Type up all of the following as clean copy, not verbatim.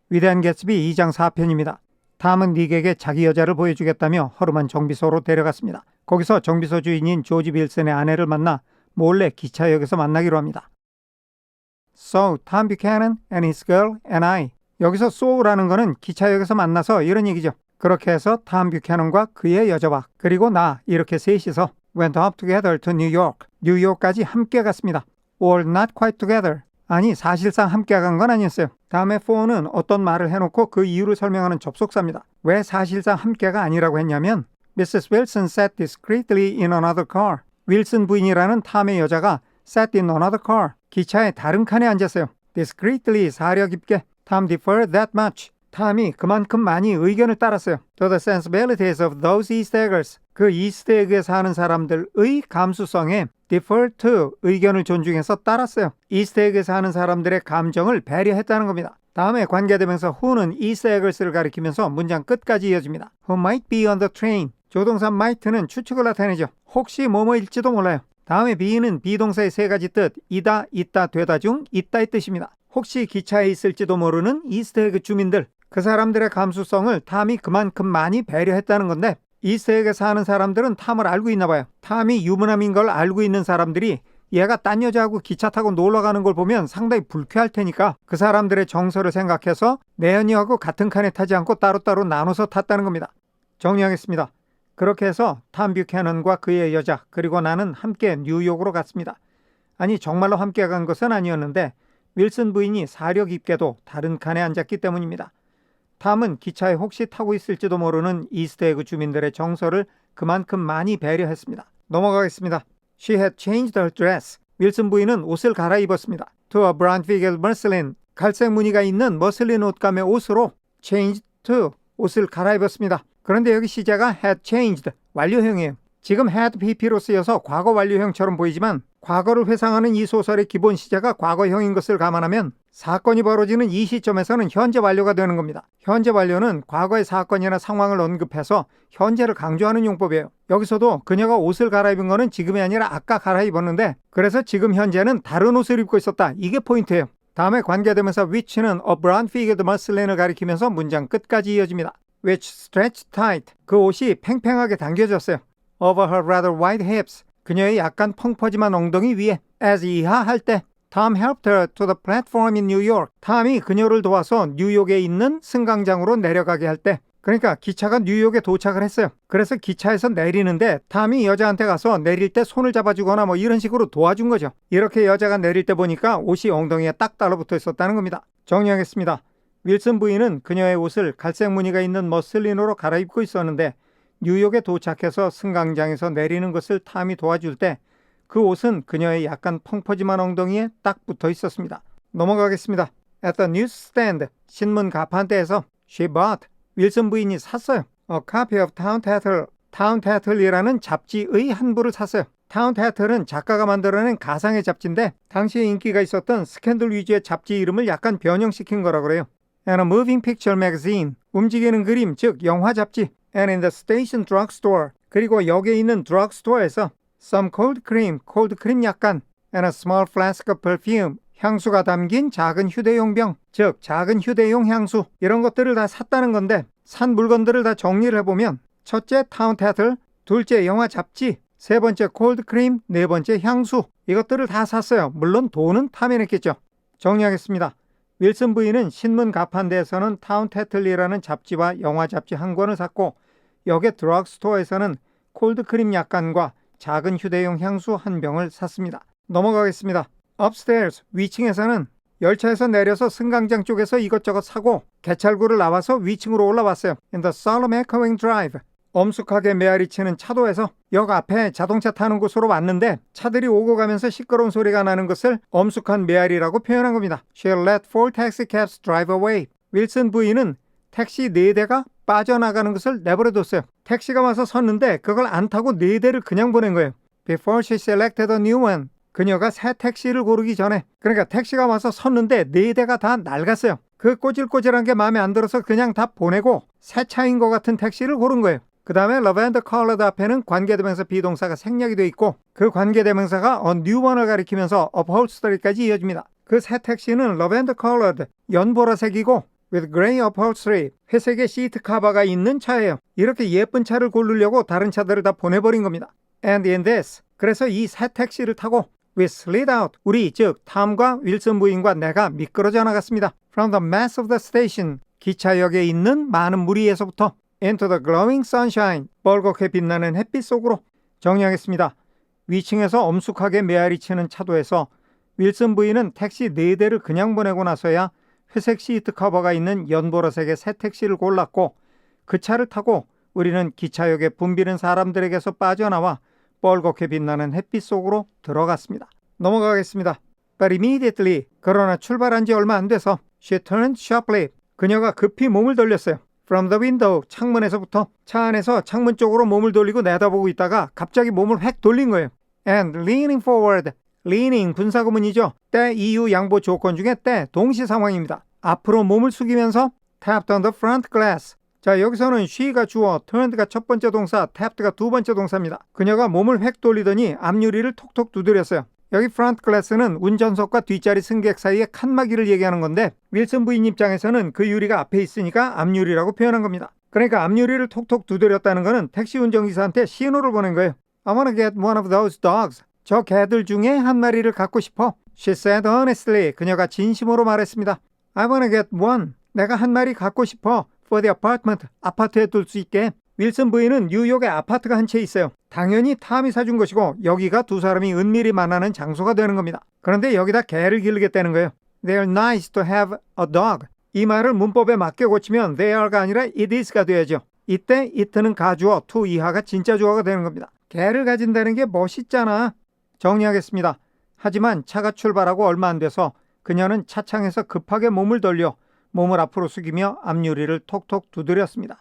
위대한 개츠비 2장 4편입니다. 탐은 닉에게 자기 여자를 보여주겠다며 허름한 정비소로 데려갔습니다. 거기서 정비소 주인인 조지 빌슨의 아내를 만나 몰래 기차역에서 만나기로 합니다. So, Tom Buchanan and his girl and I. 여기서 so라는 거는 기차역에서 만나서 이런 얘기죠. 그렇게 해서 탐 뷰캐넌과 그의 여자와 그리고 나 이렇게 셋이서 went up together to New York. 뉴욕까지 함께 갔습니다. Or not quite together. 아니 사실상 함께 간 건 아니었어요. 다음에 for는 어떤 말을 해놓고 그 이유를 설명하는 접속사입니다. 왜 사실상 함께가 아니라고 했냐면 Mrs. Wilson sat discreetly in another car. 윌슨 부인이라는 탐의 여자가 sat in another car. 기차의 다른 칸에 앉았어요. discreetly 사려 깊게. Tom deferred that much. 탐이 그만큼 많이 의견을 따랐어요. To the sensibilities of those East Eggers. 그 이스트에그에 사는 사람들의 감수성에 defer to 의견을 존중해서 따랐어요. 이스트에그에 사는 사람들의 감정을 배려했다는 겁니다. 다음에 관계대명사 who는 East Eggers를 가리키면서 문장 끝까지 이어집니다. Who might be on the train. 조동사 might는 추측을 나타내죠. 혹시 뭐뭐일지도 몰라요. 다음에 be는 비동사의 세 가지 뜻, 이다, 있다, 되다 중 있다의 뜻입니다. 혹시 기차에 있을지도 모르는 이스트에그 주민들, 그 사람들의 감수성을 탐이 그만큼 많이 배려했다는 건데 이스트에그에 사는 사람들은 탐을 알고 있나 봐요. 탐이 유부남인 걸 알고 있는 사람들이 얘가 딴 여자하고 기차 타고 놀러 가는 걸 보면 상당히 불쾌할 테니까 그 사람들의 정서를 생각해서 내연이하고 같은 칸에 타지 않고 따로따로 나눠서 탔다는 겁니다. 정리하겠습니다. 그렇게 해서 탐 뷰캐넌과 그의 여자 그리고 나는 함께 뉴욕으로 갔습니다. 아니 정말로 함께 간 것은 아니었는데 윌슨 부인이 사려 깊게도 다른 칸에 앉았기 때문입니다. 탐은 기차에 혹시 타고 있을지도 모르는 이스트에그 주민들의 정서를 그만큼 많이 배려했습니다. 넘어가겠습니다. She had changed her dress. 윌슨 부인은 옷을 갈아입었습니다. To a brown figured muslin. 갈색 무늬가 있는 머슬린 옷감의 옷으로 changed to 옷을 갈아입었습니다. 그런데 여기 시제가 had changed 완료형이에요. 지금 had pp로 쓰여서 과거 완료형처럼 보이지만 과거를 회상하는 이 소설의 기본 시제가 과거형인 것을 감안하면 사건이 벌어지는 이 시점에서는 현재 완료가 되는 겁니다. 현재 완료는 과거의 사건이나 상황을 언급해서 현재를 강조하는 용법이에요. 여기서도 그녀가 옷을 갈아입은 거는 지금이 아니라 아까 갈아입었는데 그래서 지금 현재는 다른 옷을 입고 있었다. 이게 포인트예요. 다음에 관계대명사 which는 a brown figured muslin을 가리키면서 문장 끝까지 이어집니다. which stretched tight. 그 옷이 팽팽하게 당겨졌어요. over her rather wide hips. 그녀의 약간 펑퍼짐한 엉덩이 위에 as 이하할 때 Tom helped her to the platform in New York. 탐이 그녀를 도와서 뉴욕에 있는 승강장으로 내려가게 할 때 그러니까 기차가 뉴욕에 도착을 했어요. 그래서 기차에서 내리는데 탐이 여자한테 가서 내릴 때 손을 잡아주거나 뭐 이런 식으로 도와준 거죠. 이렇게 여자가 내릴 때 보니까 옷이 엉덩이에 딱 달라붙어 있었다는 겁니다. 정리하겠습니다. 윌슨 부인은 그녀의 옷을 갈색 무늬가 있는 머슬린으로 갈아입고 있었는데 뉴욕에 도착해서 승강장에서 내리는 것을 탐이 도와줄 때 그 옷은 그녀의 약간 펑퍼짐한 엉덩이에 딱 붙어 있었습니다. 넘어가겠습니다. At the newsstand, 신문 가판대에서 she bought, 윌슨 부인이 샀어요. A copy of Town Tattle, Town Tattle이라는 잡지의 한 부를 샀어요. Town Tattle은 작가가 만들어낸 가상의 잡지인데 당시에 인기가 있었던 스캔들 위주의 잡지 이름을 약간 변형시킨 거라 그래요. And a moving picture magazine, 움직이는 그림, 즉 영화 잡지. And in the station drugstore, 그리고 역에 있는 drugstore에서 some cold cream 약간, and a small flask of perfume, 향수가 담긴 작은 휴대용 병, 즉 작은 휴대용 향수 이런 것들을 다 샀다는 건데 산 물건들을 다 정리를 해보면 첫째 타운 태틀, 둘째 영화 잡지, 세 번째 콜드 크림, 네 번째 향수 이것들을 다 샀어요. 물론 돈은 탐이 냈겠죠. 정리하겠습니다. 윌슨 부인은 신문 가판대에서는 타운 태틀이라는 잡지와 영화 잡지 한 권을 샀고 역의 드럭스토어에서는 콜드크림 약간과 작은 휴대용 향수 한 병을 샀습니다. 넘어가겠습니다. upstairs, 위층에서는 열차에서 내려서 승강장 쪽에서 이것저것 사고 개찰구를 나와서 위층으로 올라왔어요. In the solemn echoing drive, 엄숙하게 메아리치는 차도에서 역 앞에 자동차 타는 곳으로 왔는데 차들이 오고 가면서 시끄러운 소리가 나는 것을 엄숙한 메아리라고 표현한 겁니다. She let 4 taxicabs drive away. 윌슨 부인은 택시 4대가 빠져나가는 것을 내버려뒀어요. 택시가 와서 섰는데 그걸 안 타고 4대를 그냥 보낸 거예요. Before she selected a new one. 그녀가 새 택시를 고르기 전에 그러니까 택시가 와서 섰는데 4대가 다 낡았어요. 그 꼬질꼬질한 게 마음에 안 들어서 그냥 다 보내고 새 차인 것 같은 택시를 고른 거예요. 그 다음에 lavender colored 앞에는 관계대명사 비동사가 생략이 되어 있고 그 관계대명사가 a new one을 가리키면서 upholstery까지 이어집니다. 그 새 택시는 lavender colored, 연보라색이고 with gray upholstery. 회색의 시트 카바가 있는 차예요. 이렇게 예쁜 차를 고르려고 다른 차들을 다 보내버린 겁니다. And in this. 그래서 이 새 택시를 타고 we slid out. 우리 즉 탐과 윌슨 부인과 내가 미끄러져 나갔습니다. From the mass of the station. 기차역에 있는 많은 무리에서부터 into the glowing sunshine. 뻘겋게 빛나는 햇빛 속으로. 정리하겠습니다. 위층에서 엄숙하게 메아리치는 차도에서 윌슨 부인은 택시 4대를 그냥 보내고 나서야 회색 시트 커버가 있는 연보라색의 새 택시를 골랐고 그 차를 타고 우리는 기차역에 붐비는 사람들에게서 빠져나와 뻘겋게 빛나는 햇빛 속으로 들어갔습니다. 넘어가겠습니다. But immediately, 그러나 출발한 지 얼마 안 돼서 she turned sharply. 그녀가 급히 몸을 돌렸어요. From the window, 창문에서부터. 차 안에서 창문 쪽으로 몸을 돌리고 내다보고 있다가 갑자기 몸을 획 돌린 거예요. And leaning forward. leaning 분사구문이죠. 때, 이유, 양보 조건 중에 때, 동시 상황입니다. 앞으로 몸을 숙이면서 tapped on the front glass. 자, 여기서는 she가 주어, turned가 첫 번째 동사, tapped가 두 번째 동사입니다. 그녀가 몸을 획 돌리더니 앞유리를 톡톡 두드렸어요. 여기 front glass는 운전석과 뒷자리 승객 사이의 칸막이를 얘기하는 건데 윌슨 부인 입장에서는 그 유리가 앞에 있으니까 앞유리라고 표현한 겁니다. 그러니까 앞유리를 톡톡 두드렸다는 거는 택시 운전기사한테 신호를 보낸 거예요. I wanna get one of those dogs. 저 개들 중에 한 마리를 갖고 싶어. She said honestly. 그녀가 진심으로 말했습니다. I wanna get one. 내가 한 마리 갖고 싶어. For the apartment. 아파트에 둘 수 있게. 윌슨 부인은 뉴욕에 아파트가 한 채 있어요. 당연히 탐이 사준 것이고 여기가 두 사람이 은밀히 만나는 장소가 되는 겁니다. 그런데 여기다 개를 기르겠다는 거예요. They're nice to have a dog. 이 말을 문법에 맞게 고치면 they are가 아니라 it is가 돼야죠. 이때 it는 가주어, to 이하가 진짜 주어가 되는 겁니다. 개를 가진다는 게 멋있잖아. 정리하겠습니다. 하지만 차가 출발하고 얼마 안 돼서 그녀는 차창에서 급하게 몸을 돌려 몸을 앞으로 숙이며 앞유리를 톡톡 두드렸습니다.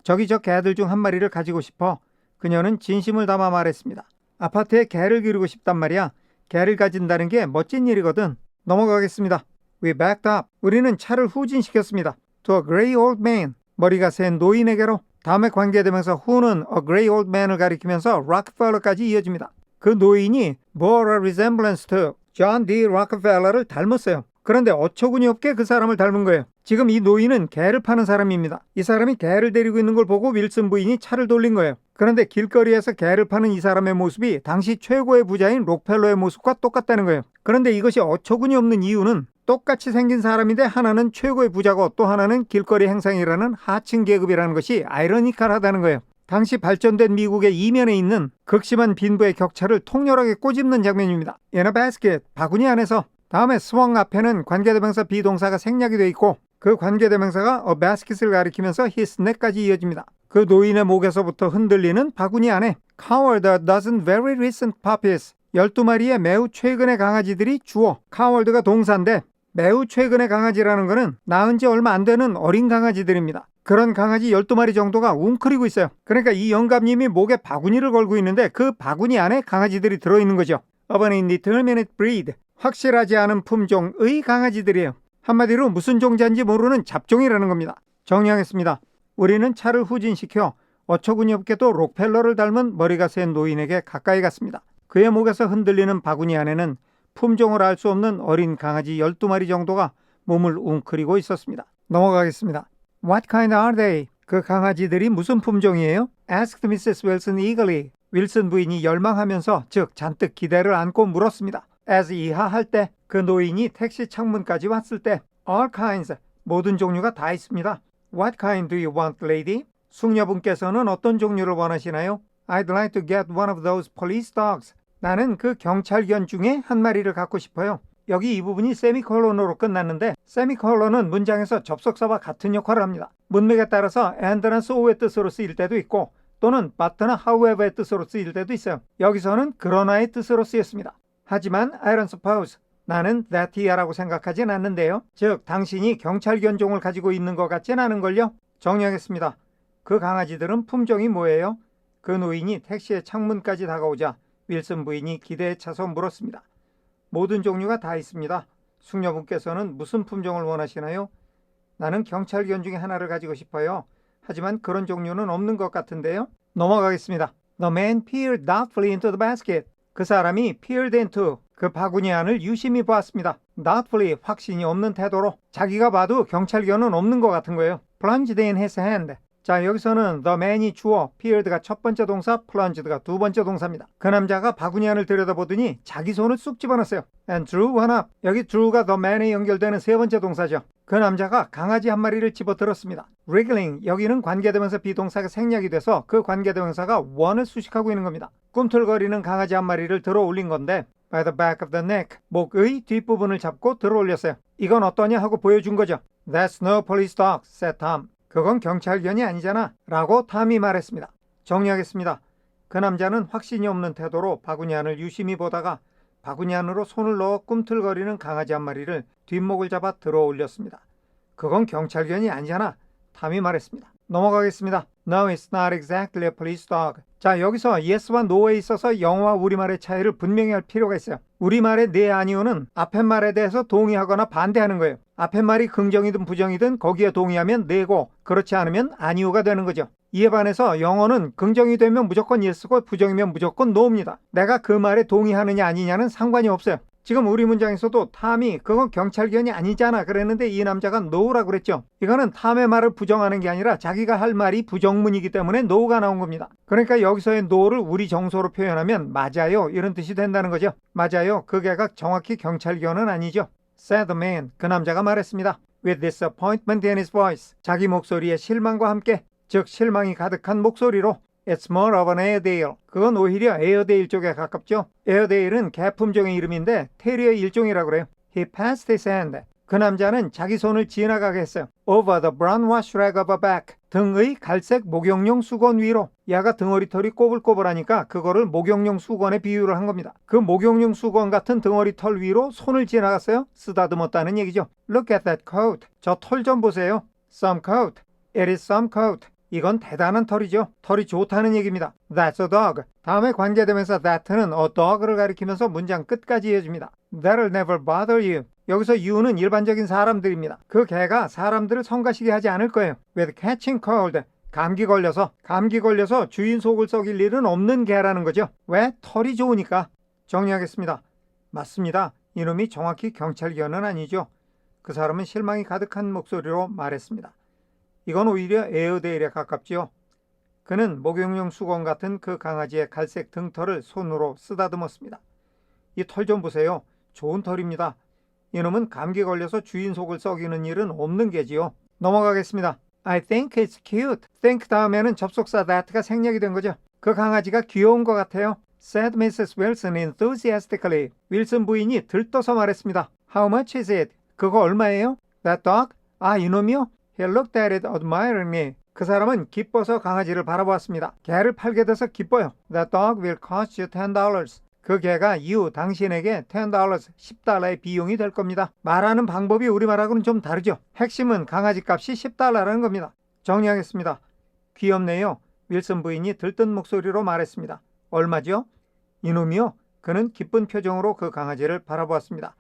저기 저 개들 중 한 마리를 가지고 싶어. 그녀는 진심을 담아 말했습니다. 아파트에 개를 기르고 싶단 말이야. 개를 가진다는 게 멋진 일이거든. 넘어가겠습니다. We backed up. 우리는 차를 후진시켰습니다. To a gray old man. 머리가 센 노인에게로. 다음에 관계되면서 who는 a gray old man을 가리키면서 Rockefeller까지 이어집니다. 그 노인이 bore a resemblance to John D. Rockefeller를 닮았어요. 그런데 어처구니 없게 그 사람을 닮은 거예요. 지금 이 노인은 개를 파는 사람입니다. 이 사람이 개를 데리고 있는 걸 보고 윌슨 부인이 차를 돌린 거예요. 그런데 길거리에서 개를 파는 이 사람의 모습이 당시 최고의 부자인 록펠러의 모습과 똑같다는 거예요. 그런데 이것이 어처구니 없는 이유는 똑같이 생긴 사람인데 하나는 최고의 부자고 또 하나는 길거리 행상이라는 하층 계급이라는 것이 아이러니컬하다는 거예요. 당시 발전된 미국의 이면에 있는 극심한 빈부의 격차를 통렬하게 꼬집는 장면입니다. In a basket, 바구니 안에서. 다음에 swung 앞에는 관계대명사 비동사가 생략이 되어 있고 그 관계대명사가 a basket을 가리키면서 his neck까지 이어집니다. 그 노인의 목에서부터 흔들리는 바구니 안에 cowered a dozen very recent puppies. 12마리의 매우 최근의 강아지들이 주어. cowered가 동사인데 매우 최근의 강아지라는 것은 낳은 지 얼마 안 되는 어린 강아지들입니다. 그런 강아지 12마리 정도가 웅크리고 있어요. 그러니까 이 영감님이 목에 바구니를 걸고 있는데 그 바구니 안에 강아지들이 들어있는 거죠. of an indeterminate breed. 확실하지 않은 품종의 강아지들이에요. 한마디로 무슨 종자인지 모르는 잡종이라는 겁니다. 정리하겠습니다. 우리는 차를 후진시켜 어처구니 없게도 록펠러를 닮은 머리가 센 노인에게 가까이 갔습니다. 그의 목에서 흔들리는 바구니 안에는 품종을 알 수 없는 어린 강아지 12마리 정도가 몸을 웅크리고 있었습니다. 넘어가겠습니다. What kind are they? 그 강아지들이 무슨 품종이에요? asked Mrs. Wilson eagerly. 윌슨 부인이 열망하면서 즉 잔뜩 기대를 안고 물었습니다. as 이하할 때 그 노인이 택시 창문까지 왔을 때 all kinds 모든 종류가 다 있습니다. What kind do you want, lady? 숙녀분께서는 어떤 종류를 원하시나요? I'd like to get one of those police dogs. 나는 그 경찰견 중에 한 마리를 갖고 싶어요. 여기 이 부분이 세미콜론으로 끝났는데 세미콜론은 문장에서 접속사와 같은 역할을 합니다. 문맥에 따라서 and나 so의 뜻으로 쓰일 때도 있고 또는 but나 however의 뜻으로 쓰일 때도 있어요. 여기서는 그러나의 뜻으로 쓰였습니다. 하지만 I don't suppose 나는 that이야라고 생각하진 않는데요. 즉 당신이 경찰견종을 가지고 있는 것 같진 않은걸요. 정리하겠습니다. 그 강아지들은 품종이 뭐예요? 그 노인이 택시의 창문까지 다가오자 윌슨 부인이 기대에 차서 물었습니다. 모든 종류가 다 있습니다. 숙녀분께서는 무슨 품종을 원하시나요? 나는 경찰견 중에 하나를 가지고 싶어요. 하지만 그런 종류는 없는 것 같은데요. 넘어가겠습니다. The man peered doubtfully into the basket. 그 사람이 peered into 그 바구니 안을 유심히 보았습니다. doubtfully 확신이 없는 태도로 자기가 봐도 경찰견은 없는 것 같은 거예요. plunged in his hand. 자, 여기서는 the man이 주어, peered가 첫 번째 동사, plunged가 두 번째 동사입니다. 그 남자가 바구니 안을 들여다보더니 자기 손을 쑥 집어넣었어요. and drew one up. 여기 drew가 the man에 연결되는 세 번째 동사죠. 그 남자가 강아지 한 마리를 집어들었습니다. wriggling, 여기는 관계대명사 비동사가 생략이 돼서 그 관계대명사가 one을 수식하고 있는 겁니다. 꿈틀거리는 강아지 한 마리를 들어 올린 건데 by the back of the neck, 목의 뒷부분을 잡고 들어 올렸어요. 이건 어떠냐 하고 보여준 거죠. That's no police dog, said Tom. 그건 경찰견이 아니잖아 라고 탐이 말했습니다. 정리하겠습니다. 그 남자는 확신이 없는 태도로 바구니 안을 유심히 보다가 바구니 안으로 손을 넣어 꿈틀거리는 강아지 한 마리를 뒷목을 잡아 들어 올렸습니다. 그건 경찰견이 아니잖아, 탐이 말했습니다. 넘어가겠습니다. No, it's not exactly a police dog. 자, 여기서 yes와 no에 있어서 영어와 우리말의 차이를 분명히 할 필요가 있어요. 우리말의 네 아니오는 앞에 말에 대해서 동의하거나 반대하는 거예요. 앞에 말이 긍정이든 부정이든 거기에 동의하면 네고 그렇지 않으면 아니오가 되는 거죠. 이에 반해서 영어는 긍정이 되면 무조건 yes고 부정이면 무조건 no입니다. 내가 그 말에 동의하느냐 아니냐는 상관이 없어요. 지금 우리 문장에서도 탐이 그건 경찰견이 아니잖아 그랬는데 이 남자가 no라고 그랬죠. 이거는 탐의 말을 부정하는 게 아니라 자기가 할 말이 부정문이기 때문에 no가 나온 겁니다. 그러니까 여기서의 no를 우리 정서로 표현하면 맞아요 이런 뜻이 된다는 거죠. 맞아요, 그 개가 정확히 경찰견은 아니죠. said the man, 그 남자가 말했습니다. with disappointment in his voice, 자기 목소리에 실망과 함께, 즉 실망이 가득한 목소리로 It's more of an Airedale. 그건 오히려 에어데일 쪽에 가깝죠. 에어데일은 개 품종의 이름인데 테리어의 일종이라고 그래요. He passed his hand. 그 남자는 자기 손을 지나가게 했어요. Over the brown wash rag of a back. 등의 갈색 목욕용 수건 위로. 야가 등허리 털이 꼬불꼬불하니까 그거를 목욕용 수건에 비유를 한 겁니다. 그 목욕용 수건 같은 등허리 털 위로 손을 지나갔어요. 쓰다듬었다는 얘기죠. Look at that coat. 저 털 좀 보세요. Some coat. It is some coat. 이건 대단한 털이죠. 털이 좋다는 얘기입니다. That's a dog. 다음에 관계되면서 that는 a dog를 가리키면서 문장 끝까지 이어집니다. That'll never bother you. 여기서 you는 일반적인 사람들입니다. 그 개가 사람들을 성가시게 하지 않을 거예요. With catching cold. 감기 걸려서 주인 속을 썩일 일은 없는 개라는 거죠. 왜? 털이 좋으니까. 정리하겠습니다. 맞습니다. 이놈이 정확히 경찰견은 아니죠. 그 사람은 실망이 가득한 목소리로 말했습니다. 이건 오히려 에어데일에 가깝지요. 그는 목욕용 수건 같은 그 강아지의 갈색 등털을 손으로 쓰다듬었습니다. 이 털 좀 보세요. 좋은 털입니다. 이놈은 감기 걸려서 주인 속을 썩이는 일은 없는 개지요. 넘어가겠습니다. I think it's cute. think 다음에는 접속사 that가 생략이 된 거죠. 그 강아지가 귀여운 것 같아요. said Mrs. Wilson enthusiastically. 윌슨 부인이 들떠서 말했습니다. How much is it? 그거 얼마예요? That dog? 아, 이놈이요? He looked at it admiringly. 그 사람은 기뻐서 강아지를 바라보았습니다. 개를 팔게 돼서 기뻐요. That dog will cost you $10. 그 개가 you, 당신에게 $10, $10의 비용이 될 겁니다. 말하는 방법이 우리말하고는 좀 다르죠. 핵심은 강아지 값이 $10라는 겁니다. 정리하겠습니다. 귀엽네요. 윌슨 부인이 들뜬 목소리로 말했습니다. 얼마죠? 이놈이요? 그는 기쁜 표정으로 그 강아지를 바라보았습니다.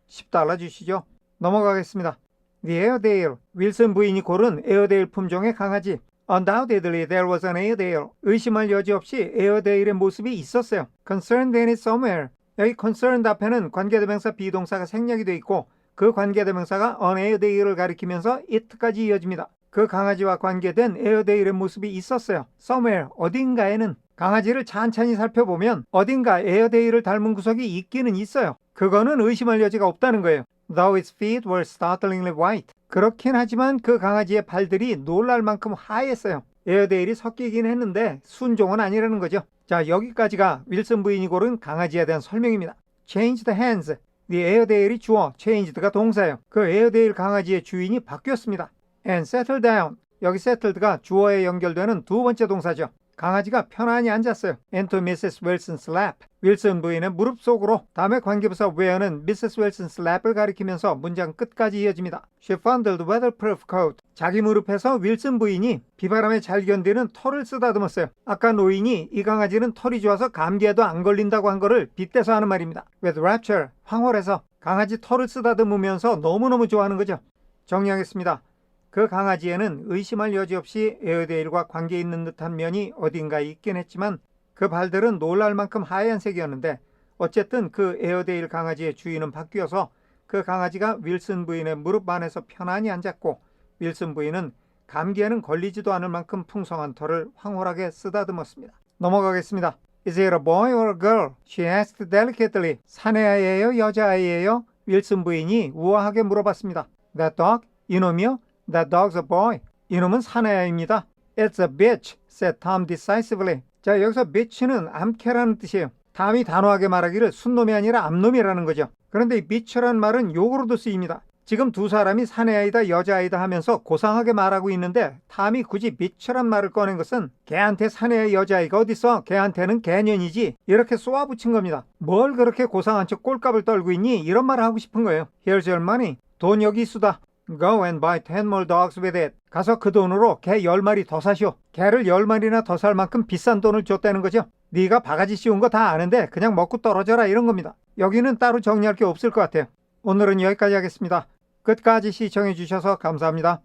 $10 주시죠. 넘어가겠습니다. The Airedale. 윌슨 부인이 고른 에어데일 품종의 강아지. Undoubtedly there was an Airedale. 의심할 여지 없이 에어데일의 모습이 있었어요. Concerned in it somewhere. 여기 concerned 앞에는 관계대명사 비동사가 생략이 되어 있고 그 관계대명사가 an Airedale을 가리키면서 it까지 이어집니다. 그 강아지와 관계된 에어데일의 모습이 있었어요. Somewhere. 어딘가에는. 강아지를 찬찬히 살펴보면 어딘가 에어데일을 닮은 구석이 있기는 있어요. 그거는 의심할 여지가 없다는 거예요. Though its feet were startlingly white. 그렇긴 하지만 그 강아지의 발들이 놀랄 만큼 하얘었어요. 에어데일이 섞이긴 했는데 순종은 아니라는 거죠. 자, 여기까지가 윌슨 부인이 고른 강아지에 대한 설명입니다. Change the hands. The Airedale이 주어, changed가 동사예요. 그 에어데일 강아지의 주인이 바뀌었습니다. And settle down. 여기 settled가 주어에 연결되는 두 번째 동사죠. 강아지가 편안히 앉았어요. Into Mrs. Wilson's lap. 윌슨 부인의 무릎 속으로. 다음에 관계부사 where는 Mrs. Wilson's lap을 가리키면서 문장 끝까지 이어집니다. She fondled weatherproof coat. 자기 무릎에서 윌슨 부인이 비바람에 잘 견디는 털을 쓰다듬었어요. 아까 노인이 이 강아지는 털이 좋아서 감기에도 안 걸린다고 한 거를 빗대서 하는 말입니다. With rapture. 황홀해서 강아지 털을 쓰다듬으면서 너무너무 좋아하는 거죠. 정리하겠습니다. 그 강아지에는 의심할 여지 없이 에어데일과 관계 있는 듯한 면이 어딘가에 있긴 했지만 그 발들은 놀랄 만큼 하얀색이었는데 어쨌든 그 에어데일 강아지의 주인은 바뀌어서 그 강아지가 윌슨 부인의 무릎 안에서 편안히 앉았고 윌슨 부인은 감기에는 걸리지도 않을 만큼 풍성한 털을 황홀하게 쓰다듬었습니다. 넘어가겠습니다. Is it a boy or a girl? She asked delicately. 사내아이예요? 여자아이예요? 윌슨 부인이 우아하게 물어봤습니다. That dog? 이놈이요? That dog's a boy. 이놈은 사내아이입니다. It's a bitch, said Tom decisively. 자, 여기서 bitch는 암캐라는 뜻이에요. 탐이 단호하게 말하기를 순놈이 아니라 암놈이라는 거죠. 그런데 이 bitch란 말은 욕으로도 쓰입니다. 지금 두 사람이 사내아이다 여자아이다 하면서 고상하게 말하고 있는데 탐이 굳이 bitch란 말을 꺼낸 것은 걔한테 사내아이 여자아이가 어딨어? 걔한테는 개년이지. 이렇게 쏘아붙인 겁니다. 뭘 그렇게 고상한 척 꼴값을 떨고 있니? 이런 말을 하고 싶은 거예요. Here's your money. 돈 여기 있수다. Go and buy 10 more dogs with it. 가서 그 돈으로 개 10마리 더 사시오. 개를 10마리나 더 살 만큼 비싼 돈을 줬다는 거죠. 네가 바가지 씌운 거 다 아는데 그냥 먹고 떨어져라 이런 겁니다. 여기는 따로 정리할 게 없을 것 같아요. 오늘은 여기까지 하겠습니다. 끝까지 시청해 주셔서 감사합니다.